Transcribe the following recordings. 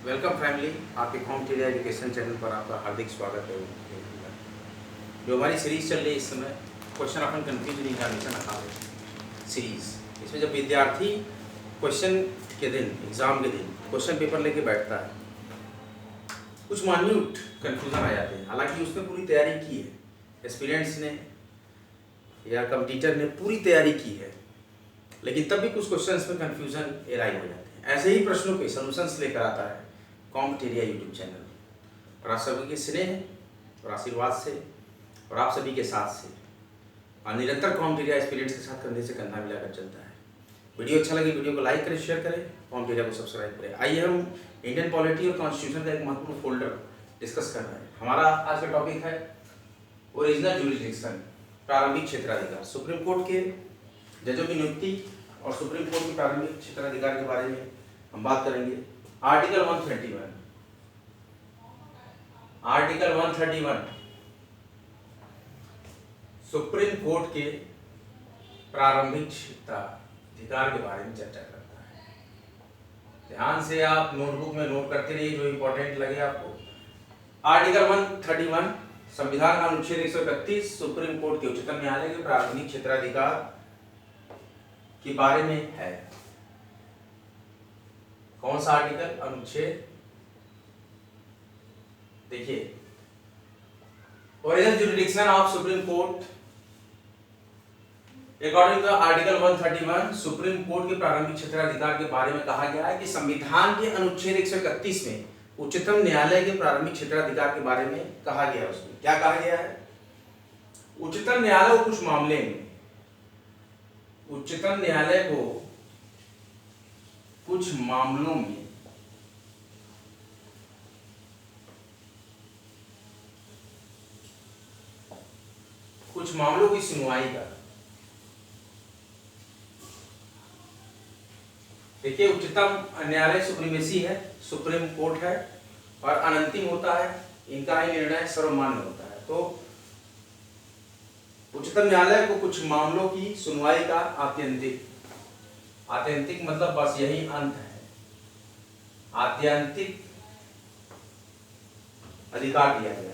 Welcome family, आपके competitive education channel पर आपका हार्दिक स्वागत है। जो हमारी सीरीज चल रही है इस समय, question of confusion examination account series, इसमें जब विद्यार्थी क्वेश्चन के दिन, एग्जाम के दिन क्वेश्चन पेपर लेके बैठता है, कुछ मान्यूट कंफ्यूजन आ जाते हैं। हालांकि उसने पूरी तैयारी की है, एस्पिरेंट्स ने या कंपटीटर ने पूरी तैयारी की है, लेकिन तब भी कुछ क्वेश्चंस में कंफ्यूजन एराइज हो जाते हैं। ऐसे ही प्रश्नों के सॉल्यूशंस लेकर आता है कॉम्पिटेटिव यूट्यूब चैनल। और आप सभी के स्नेह और आशीर्वाद से और आप सभी के साथ से और निरंतर कॉम्पिटेटिव एस्पिरेंट्स के साथ कंधे से कंधा मिलाकर चलता है। वीडियो अच्छा लगे वीडियो को लाइक करें, शेयर करें, कॉम्पिटेटिव को सब्सक्राइब करें। आइए हम इंडियन पॉलिटी और कॉन्स्टिट्यूशन का एक महत्वपूर्ण फोल्डर डिस्कस कर रहे हैं। हमारा आज का टॉपिक है ओरिजिनल ज्यूरिसडिक्शन, प्रारंभिक क्षेत्राधिकार। सुप्रीम कोर्ट के जजों की नियुक्ति और सुप्रीम कोर्ट के प्रारंभिक क्षेत्राधिकार के बारे में हम बात करेंगे। आर्टिकल 131 सुप्रीम कोर्ट के प्रारंभिक क्षेत्राधिकार के बारे में चर्चा करता है। ध्यान से आप नोटबुक में नोट करते रहिए जो इंपॉर्टेंट लगे आपको। आर्टिकल 131 संविधान का अनुच्छेद 131 सुप्रीम कोर्ट के उच्चतम न्यायालय के प्रारंभिक क्षेत्राधिकार के बारे में है। कौन सा आर्टिकल? अनुच्छेद, देखिए, original jurisdiction of supreme court according to article 131 supreme court के प्रारंभिक क्षेत्राधिकार के बारे में कहा गया है कि संविधान के अनुच्छेद 131 में उच्चतम न्यायालय के प्रारंभिक क्षेत्राधिकार के बारे में कहा गया है। उसमें क्या कहा गया है? उच्चतम न्यायालय को कुछ मामले में, उच्चतम न्यायालय को कुछ मामलों में की सुनवाई का, देखिए, उच्चतम न्यायालय सुप्रीमेसी है, सुप्रीम कोर्ट है और अनंतिम होता है, इनका ही निर्णय सर्वमान्य होता है। तो उच्चतम न्यायालय को कुछ मामलों की सुनवाई का आत्यंतिक मतलब बस यही अंत है, आत्यंतिक अधिकार दिया गया है।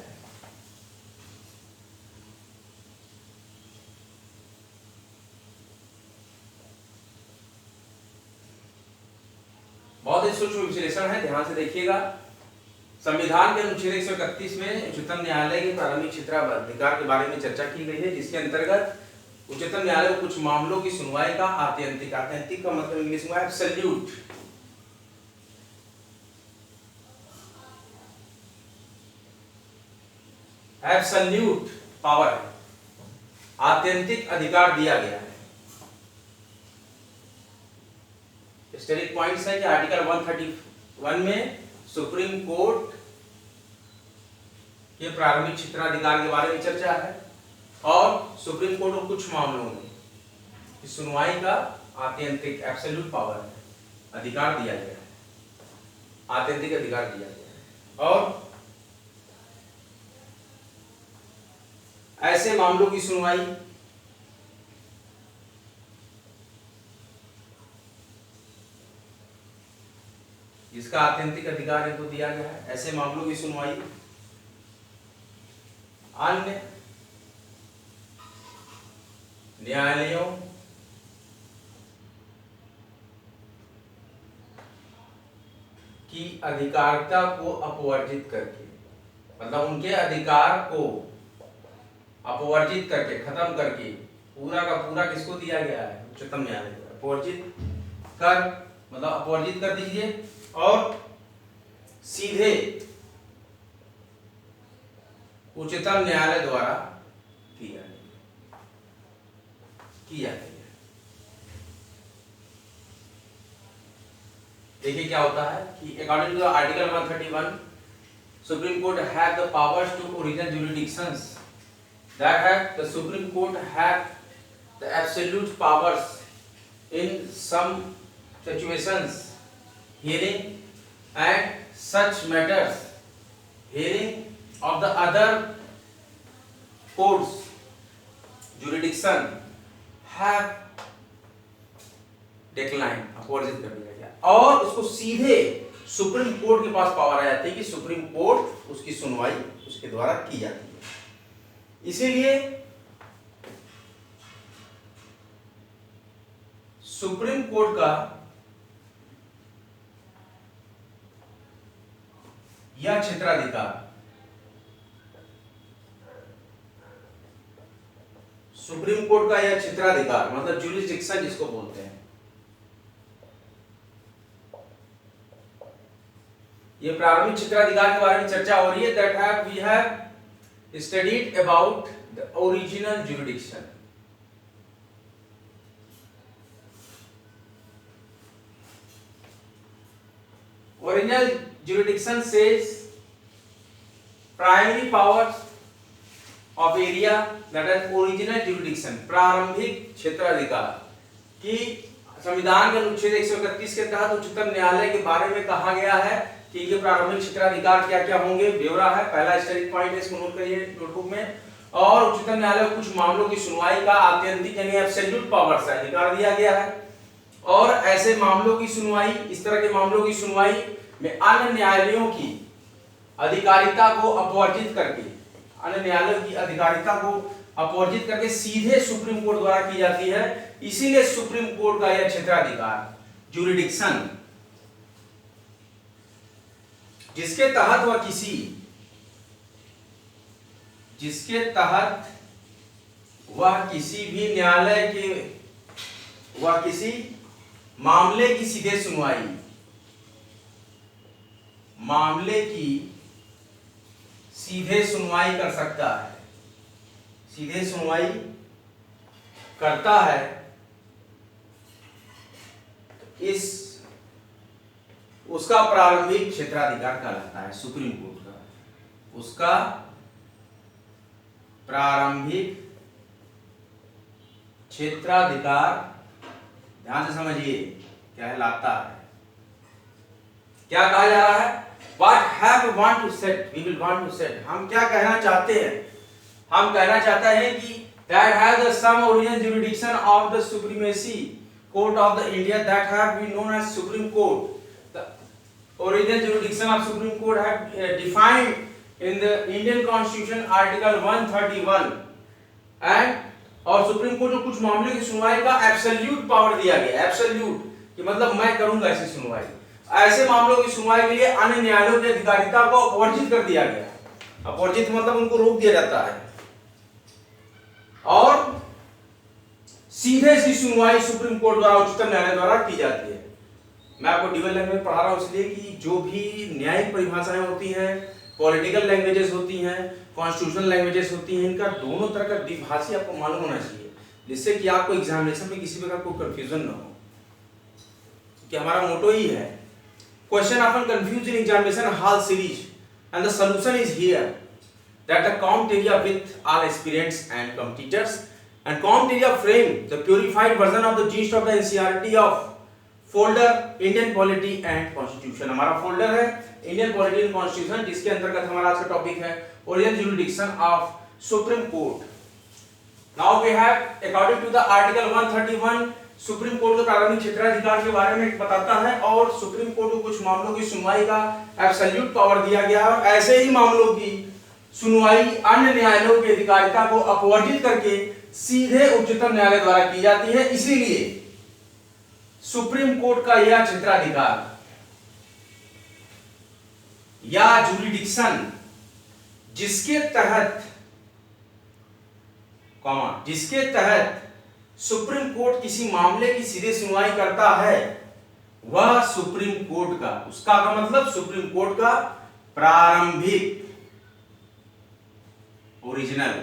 बहुत ही सूक्ष्म विश्लेषण है, ध्यान से देखिएगा। संविधान के अनुच्छेद 131 में उच्चतम न्यायालय के प्रारंभिक क्षेत्राधिकार के बारे में चर्चा की गई है, जिसके अंतर्गत उच्चतम न्यायालय को कुछ मामलों की सुनवाई का आत्यंतिक का मतलब इंग्लिश में एब्सोल्यूट पावर है, आत्यंतिक अधिकार दिया गया है। हिस्टोरिक पॉइंट्स है कि आर्टिकल 131 में सुप्रीम कोर्ट के प्रारंभिक क्षेत्राधिकार के बारे में चर्चा है और सुप्रीम कोर्ट को कुछ मामलों में सुनवाई का आत्यंतिक एब्सोल्यूट पावर है, अधिकार दिया गया है, आत्यंतिक अधिकार दिया गया है। और ऐसे मामलों की सुनवाई जिसका आत्यंतिक अधिकार इनको दिया गया है, ऐसे मामलों की सुनवाई अन्य न्यायालयों की अधिकारिता को अपवर्जित करके, मतलब उनके अधिकार को अपवर्जित करके, खत्म करके, पूरा का पूरा किसको दिया गया है? उच्चतम न्यायालय को। अपवर्जित कर मतलब अपवर्जित कर दीजिए और सीधे उच्चतम न्यायालय द्वारा किया गया। देखिए क्या होता है कि according to article 131 supreme court have the powers to original jurisdictions that have the Supreme Court have the absolute powers in some situations hearing and such matters hearing of the other courts jurisdiction have declined, अपवर्जित कर दिया गया और उसको सीधे supreme court के पास power आ जाती है कि सुप्रीम कोर्ट उसकी सुनवाई उसके द्वारा की जाती है। इसीलिए सुप्रीम कोर्ट का यह क्षेत्राधिकार सुप्रीम कोर्ट का यह क्षेत्राधिकार मतलब ज्यूरिसडिक्शन जिसको बोलते हैं, ये प्रारंभिक क्षेत्राधिकार के बारे में चर्चा हो रही है। That we have studied about the original jurisdiction. Original jurisdiction says primary powers of area that is original jurisdiction, प्रारंभिक क्षेत्राधिकार की संविधान के अनुच्छेद 131 के तहत उच्चतम न्यायालय के बारे में कहा गया है कि ये प्रारंभिक क्षेत्राधिकार क्या क्या होंगे, ब्यौरा है, पहला स्टडी पॉइंट है, इसको नोट करिए नोटबुक में। और उच्चतम न्यायालय को कुछ मामलों की सुनवाई का आत्यंतिक यानी एब्सोल्यूट पावर्स है, अधिकार दिया गया है। और ऐसे मामलों की सुनवाई, इस तरह के मामलों की सुनवाई में अन्य न्यायालयों की अधिकारिता को अपवर्जित करके, अन्य न्यायालयों की अधिकारिता को अपवर्जित करके सीधे सुप्रीम कोर्ट द्वारा की जाती है। इसीलिए सुप्रीम कोर्ट का यह क्षेत्राधिकार ज्यूरिसडिक्शन जिसके तहत वह किसी भी न्यायालय के वह किसी मामले की सीधे सुनवाई, मामले की सीधे सुनवाई कर सकता है, सीधे सुनवाई करता है, इस उसका प्रारंभिक क्षेत्राधिकार कहलाता है सुप्रीम कोर्ट का। उसका प्रारंभिक क्षेत्राधिकार, ध्यान से समझिए, कहलाता है। क्या कहा जा रहा है? What have we want to set? We will want to set. हम क्या कहना चाहते हैं? हम कहना चाहते हैं कि that has the some original jurisdiction of the supremacy court of the India that have been known as Supreme Court. The original jurisdiction of Supreme Court have defined in the Indian Constitution Article 131 and और supreme court को कुछ मामलों की सुनवाई का absolute power दिया गया। Absolute कि मतलब मैं करूंगा ऐसी सुनवाई। ऐसे मामलों की सुनवाई के लिए अन्य न्यायालयों की अधिकारिता को अपवर्जित कर दिया गया। अपवर्जित मतलब उनको रोक दिया जाता है और सीधे सी सुनवाई सुप्रीम कोर्ट द्वारा, उच्चतम न्यायालय द्वारा की जाती है। मैं आपको डबल लैंग्वेज पढ़ा रहा हूं इसलिए कि जो भी न्यायिक परिभाषाएं होती हैं, पॉलिटिकल लैंग्वेजेस होती हैं, कॉन्स्टिट्यूशनल लैंग्वेजेस होती हैं, इनका दोनों तरह का द्विभाषी आपको मालूम होना चाहिए, जिससे कि आपको एग्जामिनेशन में किसी प्रकार कोई कंफ्यूजन ना हो, कि हमारा मोटो ही है question often confused in examination hall series and the solution is here that the comp area with all aspirants and competitors and comp area frame the purified version of the gist of the NCERT of folder Indian Polity and Constitution। हमारा folder है Indian Polity and Constitution, जिसके अंतर्गत हमारा आज का topic है Original Jurisdiction of Supreme Court। Now we have according to the Article 131 supreme court के प्रारंभिक क्षेत्राधिकार के बारे में बताता है और सुप्रीम कोर्ट को कुछ मामलों की सुनवाई का एब्सोल्यूट पावर दिया गया है और ऐसे ही मामलों की सुनवाई अन्य न्यायालयों की अधिकारिता को अपवर्जित करके सीधे उच्चतम न्यायालय द्वारा की जाती है। इसीलिए सुप्रीम कोर्ट का यह क्षेत्राधिकार या ज्यूरिसडिक्शन जिसके तहत सुप्रीम कोर्ट किसी मामले की सीधे सुनवाई करता है, वह सुप्रीम कोर्ट का, उसका का मतलब सुप्रीम कोर्ट का प्रारंभिक ओरिजिनल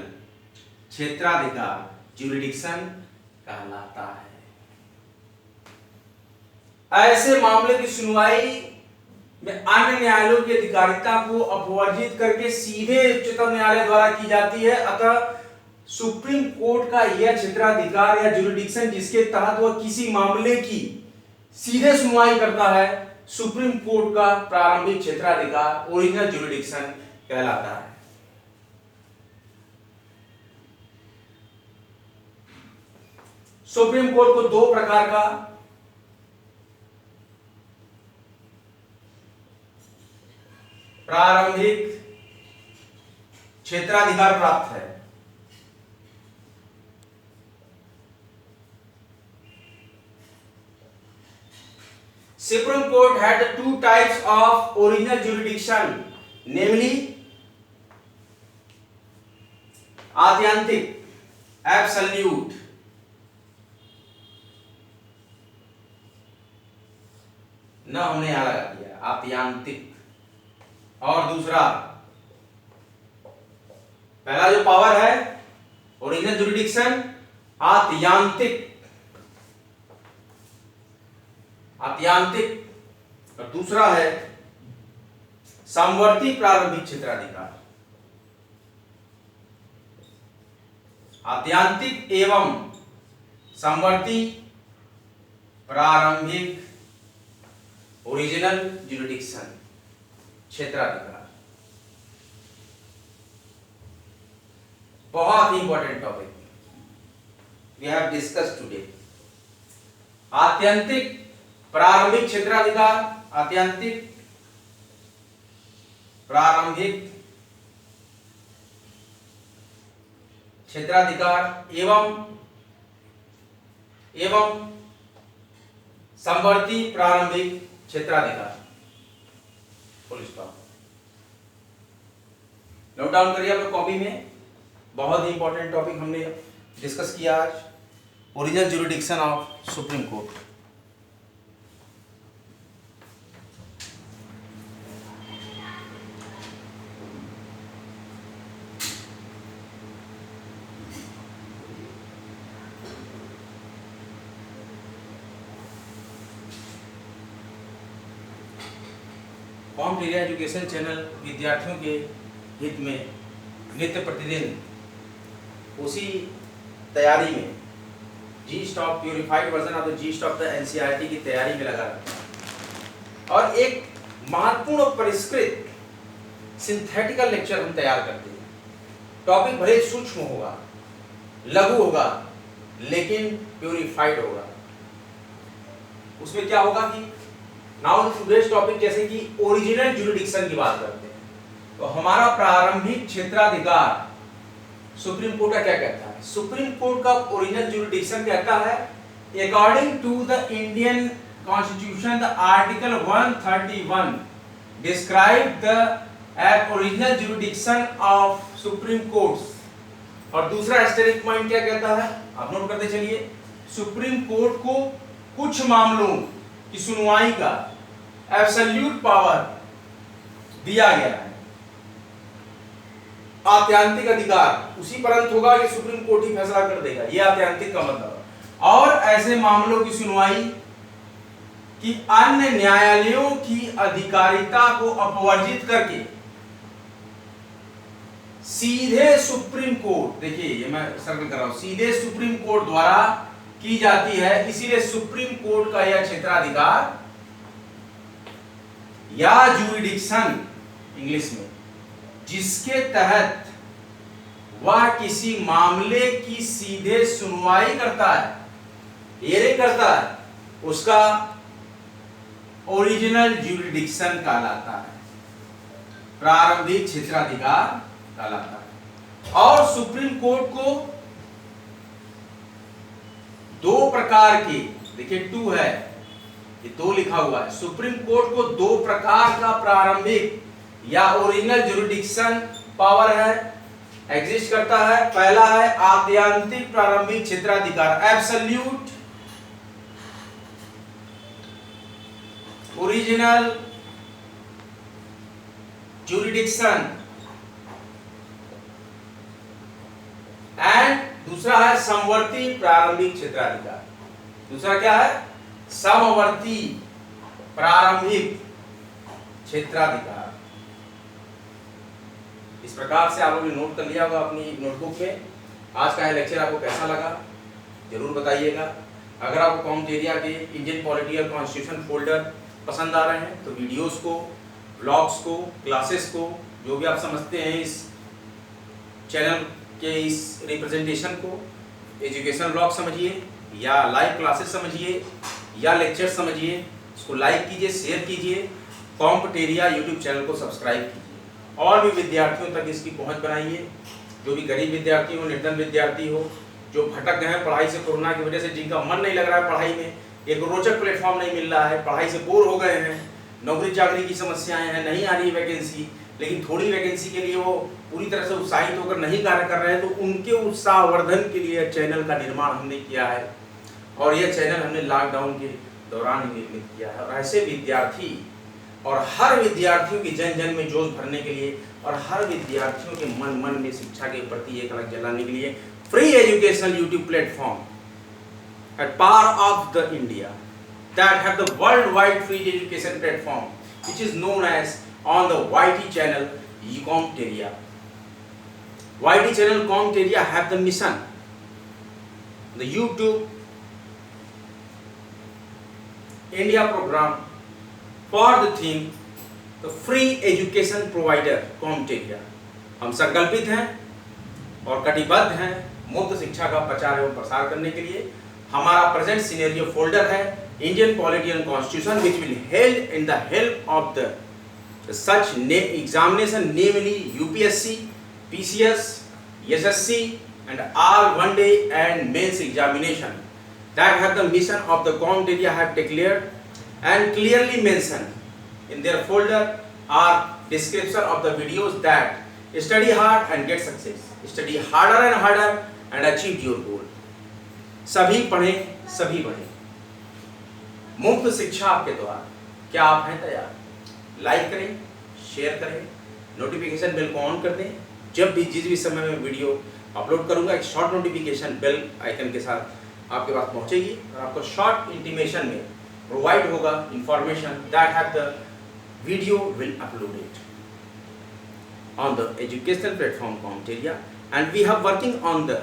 क्षेत्राधिकार ज्यूरिसडिक्शन कहलाता है। ऐसे मामले की सुनवाई में अन्य न्यायालयों की अधिकारिता को अपवर्जित करके सीधे उच्चतम न्यायालय द्वारा की जाती है। अतः सुप्रीम कोर्ट का यह क्षेत्राधिकार या ज्यूरिसडिक्शन जिसके तहत वह किसी मामले की सीधे सुनवाई करता है, सुप्रीम कोर्ट का प्रारंभिक क्षेत्राधिकार ओरिजिनल ज्यूरिसडिक्शन कहलाता है। सुप्रीम कोर्ट को दो प्रकार का प्रारंभिक क्षेत्राधिकार प्राप्त है। Supreme Court had the two types of original jurisdiction, namely आत्यांतिक absolute न हमने यहां लगा दिया आत्यांतिक, और दूसरा पहला जो पावर है ओरिजिनल जुरिडिक्शन आत्यांतिक, और दूसरा है समवर्ती प्रारंभिक क्षेत्राधिकार। आत्यांतिक एवं समवर्ती प्रारंभिक ओरिजिनल जुरिडिक्शन क्षेत्राधिकार, बहुत ही important topic we have discussed today. आत्यंतिक प्रारंभिक क्षेत्राधिकार, आत्यंतिक प्रारंभिक क्षेत्राधिकार एवं समवर्ती प्रारंभिक क्षेत्राधिकार। Full stop. नोट डाउन करिए अपने कॉपी में, बहुत ही इंपॉर्टेंट टॉपिक हमने डिस्कस किया आज, original jurisdiction of supreme court. कॉम्प्ट एरिया एजुकेशन चैनल विद्यार्थियों के हित में नित्य प्रतिदिन उसी तैयारी में G stop purified version of the G stop the NCERT की तैयारी में लगा रहता है, और एक महत्वपूर्ण और परिष्कृत सिंथेटिकल लेक्चर हम तैयार करते हैं। टॉपिक भले सूक्ष्म होगा, लघु होगा, लेकिन प्यूरिफाइड होगा। उसमें क्या होगा कि नाउ टुडेस टॉपिक जैसे कि ओरिजिनल ज्यूरिडिक्शन की बात करते हैं, तो हमारा प्रारंभिक क्षेत्राधिकार सुप्रीम कोर्ट का क्या कहता है? सुप्रीम कोर्ट का ओरिजिनल ज्यूरिडिक्शन कहता है according to the Indian constitution the article 131 describe the original jurisdiction of supreme courts. और दूसरा एस्टेरिक पॉइंट क्या कहता है, आप नोट करते चलिए, सुप्रीम कोर्ट को कुछ मामलों की सुनवाई का एब्सोल्यूट पावर दिया गया है। आत्यांतिक अधिकार उसी परंत होगा कि सुप्रीम कोर्ट ही फैसला कर देगा, यह आत्यांतिक का मतलब है। और ऐसे मामलों की सुनवाई कि अन्य न्यायालयों की अधिकारिता को अपवर्जित करके सीधे सुप्रीम कोर्ट, देखिए ये मैं सर्कल कर रहा हूं, सीधे सुप्रीम कोर्ट द्वारा की जाती है। इसीलिए सुप्रीम कोर्ट का यह क्षेत्राधिकार या ज्यूरिडिक्शन इंग्लिश में, जिसके तहत वह किसी मामले की सीधे सुनवाई करता है, ये नहीं करता है, उसका ओरिजिनल ज्यूरिडिक्शन कहलाता है, प्रारंभिक क्षेत्राधिकार कहलाता है। और सुप्रीम कोर्ट को दो प्रकार के, देखिए टू है, ये दो लिखा हुआ है, सुप्रीम कोर्ट को दो प्रकार का प्रारंभिक या ओरिजिनल ज्यूरिडिक्शन पावर है, एग्जिस्ट करता है। पहला है आत्यांतिक प्रारंभिक क्षेत्राधिकार, एब्सोल्यूट ओरिजिनल ज्यूरिडिक्शन, एंड दूसरा है समवर्ती प्रारंभिक क्षेत्राधिकार। दूसरा क्या है? समवर्ती प्रारंभिक क्षेत्राधिकार। इस प्रकार से आप लोगों ने नोट कर लिया होगा अपनी नोटबुक में। आज का यह लेक्चर आपको कैसा लगा जरूर बताइएगा। अगर आपको कॉम्प्ट एरिया के इंडियन पॉलिटी और कॉन्स्टिट्यूशन फोल्डर पसंद आ रहे हैं तो वीडियोस को, ब्लॉग्स को, क्लासेस को, जो भी आप समझते हैं इस चैनल के इस रिप्रेजेंटेशन को, एजुकेशन ब्लॉग समझिए या लाइव क्लासेस समझिए या लेक्चर समझिए, इसको लाइक कीजिए, शेयर कीजिए, कॉम्पटेरिया यूट्यूब चैनल को सब्सक्राइब कीजिए और भी विद्यार्थियों तक इसकी पहुंच बनाइए। जो भी गरीब विद्यार्थी हो, निर्धन विद्यार्थी हो, जो भटक गए हैं पढ़ाई से, कोरोना की वजह से, जिनका मन नहीं लग रहा है पढ़ाई में, एक रोचक प्लेटफॉर्म नहीं मिल रहा है, पढ़ाई से बोर हो गए हैं, नौकरी चाकरी की समस्याएं हैं, नहीं आ रही वैकेंसी, लेकिन थोड़ी वैकेंसी के लिए वो पूरी तरह से उत्साहित होकर नहीं कार्य कर रहे हैं, तो उनके उत्साहवर्धन के लिए चैनल का निर्माण हमने किया है और यह चैनल हमने लॉकडाउन के दौरान निर्मित किया है। और ऐसे विद्यार्थी और हर विद्यार्थियों की जन जन में जोश भरने के लिए और हर विद्यार्थियों के मन में शिक्षा के प्रति एक अलग जलाने के लिए free educational YouTube platform eight power of the India that have the worldwide free education platform which is known as on the YT channel Comteria. YT channel Comteria have the mission, the YouTube India program for the theme the free education provider Comteria. हम संकल्पित हैं और कटिबद्ध हैं मुफ्त शिक्षा का प्रचार एवं प्रसार करने के लिए। हमारा प्रेजेंट सिनेरियो फोल्डर है Indian Polity and Constitution, which will held in the help of the such examination, namely UPSC, PCS, SSC, and all one-day and mains examination that have the mission of the Comteria have declared and clearly mentioned in their folder are description of the videos that study hard and get success, study harder and harder and achieve your goal. सभी पढ़ें, सभी बढ़ें। मुफ्त शिक्षा आपके द्वार। क्या आप हैं तैयार? लाइक करें, शेयर करें, नोटिफिकेशन बेल को ऑन कर दें। जब भी जिस भी समय में वीडियो अपलोड करूंगा एक शॉर्ट नोटिफिकेशन बेल आइकन के साथ आपके पास पहुंचेगी और आपको शॉर्ट इंटीमेशन में प्रोवाइड होगा information that have the video will uploaded on the educational platform Comteria and we have working on the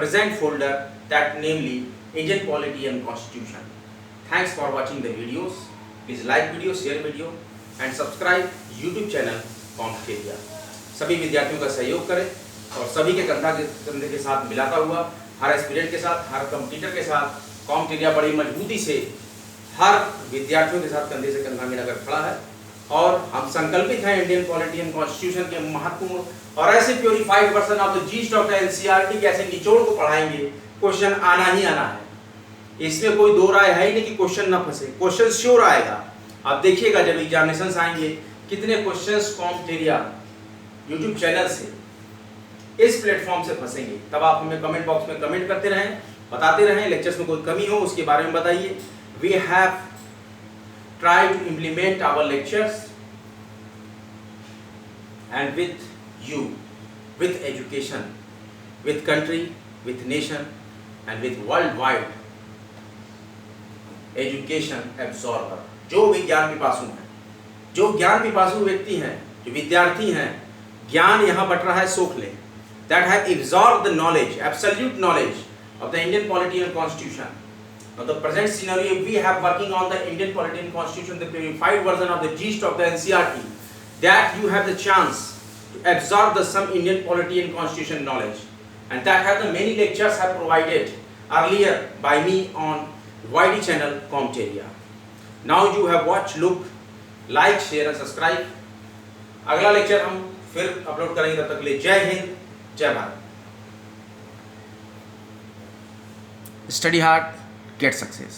present folder that namely Indian Polity and Constitution. Thanks for watching the videos. Please like video, share video and subscribe YouTube channel Comteria. सभी विद्यार्थियों का सहयोग करें और सभी के कंधे के साथ मिलाता हुआ हर एस्पिरेंट के साथ, हर कंपटीटर के साथ Comteria बड़ी मजबूती से हर विद्यार्थियों के साथ कंधे से कंधा मिलाकर खड़ा है और हम संकल्पित हैं इंडियन पॉलिटी एंड कॉन्स्टिट्यूशन के महत्वपूर्ण और ऐसे purified version of the yeast of the NCERT के ऐसे निचोड़ को पढ़ाएंगे, क्वेश्चन आना ही आना है। इसमें कोई दो राय है ही नहीं कि क्वेश्चन ना फंसे, क्वेश्चन श्योर आएगा। आप देखिएगा जब एग्जामिनेशंस आएंगे कितने क्वेश्चंस Comteria यूट्यूब चैनल से इस प्लेटफॉर्म से फंसेंगे। तब आप हमें कमेंट बॉक्स में कमेंट करते रहें, बताते रहें। लेक्चर्स में कोई कमी हो उसके बारे में बताइए। We have try to implement our lectures and with you, with education, with country, with nation and with world wide education absorber. जो भी ज्ञान पिपासु हैं, जो ज्ञान पिपासु व्यक्ति हैं, जो विद्यार्थी हैं, ज्ञान यहाँ बट रहा है सोख लें। That have absorb the knowledge, absolute knowledge of the Indian Polity and Constitution. Now the present scenario we have working on the Indian Polity and Constitution, the purified version of the gist of the NCERT, that you have the chance to absorb the some Indian Polity and Constitution knowledge, and that have the many lectures have provided earlier by me on YT channel Comteria. Now you have watched, look, like, share and subscribe. अगला lecture हम फिर upload करेंगे, तब तक के लिए जय हिंद, जय Bharat. Study hard, get success.